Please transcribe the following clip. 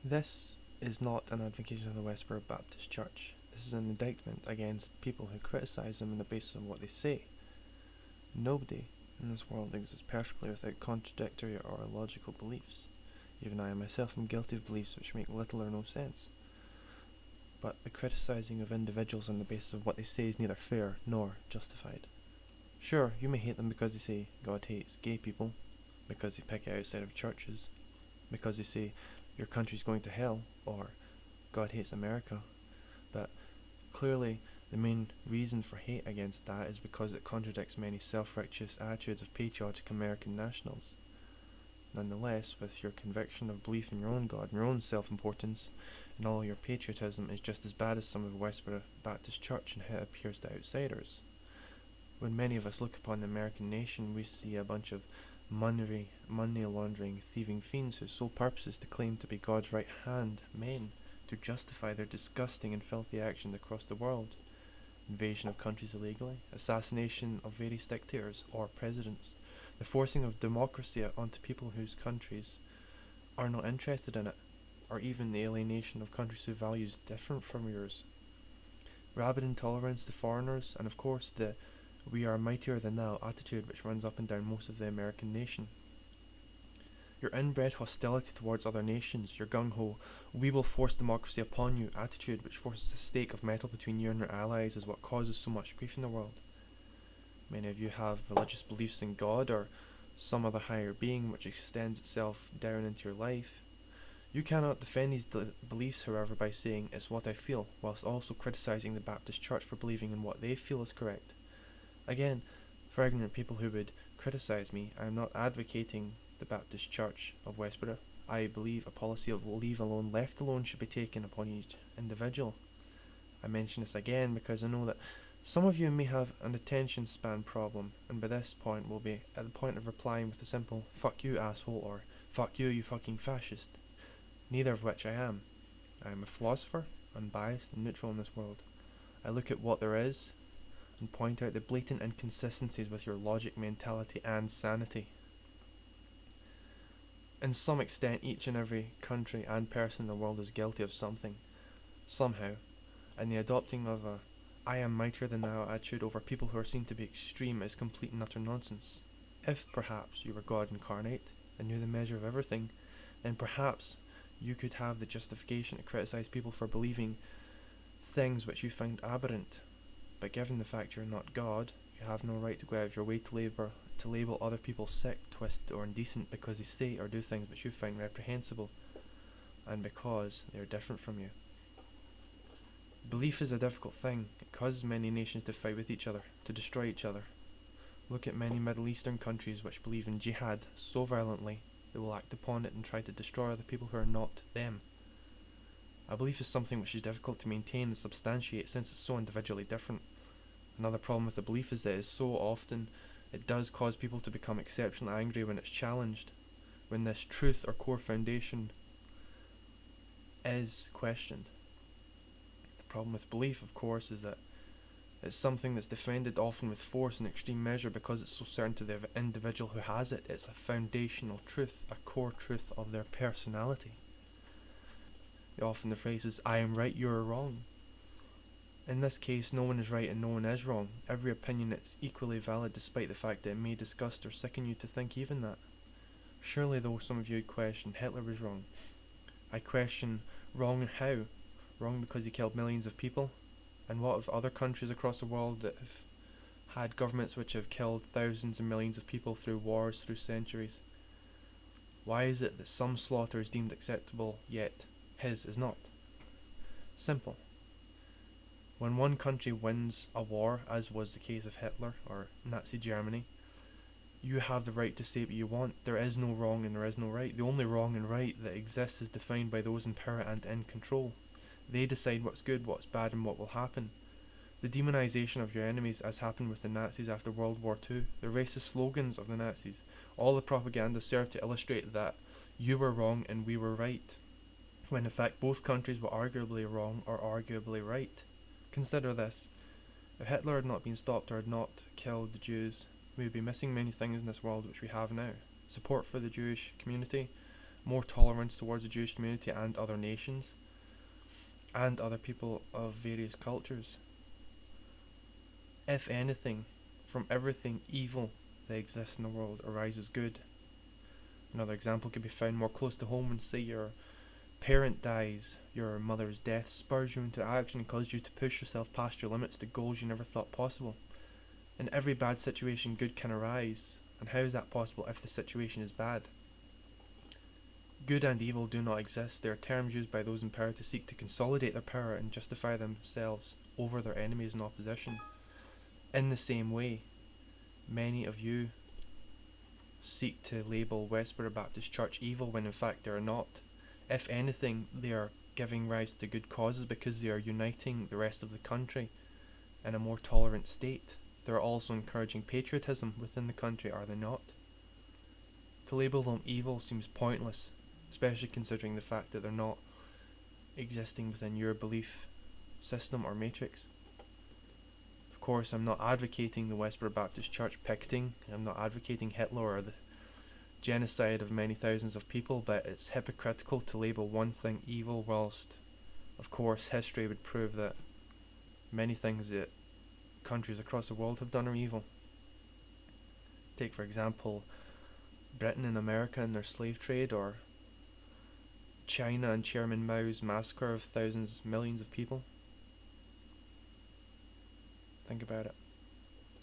This is not an advocation of the Westboro Baptist Church. This is an indictment against people who criticise them on the basis of what they say. Nobody in this world exists perfectly without contradictory or illogical beliefs. Even I myself am guilty of beliefs which make little or no sense. But the criticising of individuals on the basis of what they say is neither fair nor justified. Sure, you may hate them because they say God hates gay people, because they pick it outside of churches, because they say your country's going to hell, or God hates America, but clearly the main reason for hate against that is because it contradicts many self-righteous attitudes of patriotic American nationals. Nonetheless, with your conviction of belief in your own God and your own self-importance, and all your patriotism is just as bad as some of Westboro Baptist Church and how it appears to outsiders. When many of us look upon the American nation, we see a bunch of money laundering, thieving fiends whose sole purpose is to claim to be God's right hand men to justify their disgusting and filthy actions across the world. Invasion of countries illegally, assassination of various dictators or presidents, the forcing of democracy onto people whose countries are not interested in it, or even the alienation of countries whose values different from yours. Rabid intolerance to foreigners, and of course the "we are mightier than thou" attitude which runs up and down most of the American nation. Your inbred hostility towards other nations, your gung-ho "we will force democracy upon you" attitude which forces a stake of metal between you and your allies is what causes so much grief in the world. Many of you have religious beliefs in God or some other higher being which extends itself down into your life. You cannot defend these beliefs, however, by saying "it's what I feel," whilst also criticising the Baptist Church for believing in what they feel is correct. Again, for ignorant people who would criticise me, I am not advocating the Baptist Church of Westboro. I believe a policy of leave alone, left alone should be taken upon each individual. I mention this again because I know that some of you may have an attention span problem, and by this point will be at the point of replying with a simple "fuck you, asshole," or "fuck you, you fucking fascist," neither of which I am. I am a philosopher, unbiased and neutral in this world. I look at what there is and point out the blatant inconsistencies with your logic, mentality and sanity. In some extent, each and every country and person in the world is guilty of something, somehow, and the adopting of a "I am mightier than thou" attitude over people who are seen to be extreme is complete and utter nonsense. If perhaps you were God incarnate and knew the measure of everything, then perhaps you could have the justification to criticise people for believing things which you find aberrant. But given the fact you're not God, you have no right to go out of your way to label other people sick, twisted or indecent because they say or do things which you find reprehensible, and because they are different from you. Belief is a difficult thing. It causes many nations to fight with each other, to destroy each other. Look at many Middle Eastern countries which believe in jihad so violently they will act upon it and try to destroy other people who are not them. A belief is something which is difficult to maintain and substantiate since it's so individually different. Another problem with the belief is that so often it does cause people to become exceptionally angry when it's challenged, when this truth or core foundation is questioned. The problem with belief, of course, is that it's something that's defended often with force and extreme measure because it's so certain to the individual who has it. It's a foundational truth, a core truth of their personality. Often the phrase is "I am right, you are wrong." In this case, no one is right and no one is wrong. Every opinion is equally valid despite the fact that it may disgust or sicken you to think even that. Surely though some of you would question Hitler was wrong. I question wrong how? Wrong because he killed millions of people? And what of other countries across the world that have had governments which have killed thousands and millions of people through wars through centuries? Why is it that some slaughter is deemed acceptable yet his is not? Simple. When one country wins a war, as was the case of Hitler or Nazi Germany, you have the right to say what you want. There is no wrong and there is no right. The only wrong and right that exists is defined by those in power and in control. They decide what's good, what's bad and what will happen. The demonization of your enemies, as happened with the Nazis after World War II, the racist slogans of the Nazis, all the propaganda served to illustrate that you were wrong and we were right, when in fact both countries were arguably wrong or arguably right. Consider this. If Hitler had not been stopped or had not killed the Jews, we would be missing many things in this world which we have now. Support for the Jewish community, more tolerance towards the Jewish community and other nations, and other people of various cultures. If anything, from everything evil that exists in the world arises good. Another example could be found more close to home when, say, your parent dies, your mother's death spurs you into action and causes you to push yourself past your limits to goals you never thought possible. In every bad situation, good can arise, and how is that possible if the situation is bad? Good and evil do not exist. They are terms used by those in power to seek to consolidate their power and justify themselves over their enemies in opposition. In the same way, many of you seek to label Westboro Baptist Church evil when in fact they are not. If anything, they are giving rise to good causes because they are uniting the rest of the country in a more tolerant state. They are also encouraging patriotism within the country, are they not? To label them evil seems pointless, especially considering the fact that they're not existing within your belief system or matrix. Of course, I'm not advocating the Westboro Baptist Church picketing. I'm not advocating Hitler or the genocide of many thousands of people, but it's hypocritical to label one thing evil whilst, of course, history would prove that many things that countries across the world have done are evil. Take, for example, Britain and America and their slave trade, or China and Chairman Mao's massacre of thousands, millions of people. Think about it.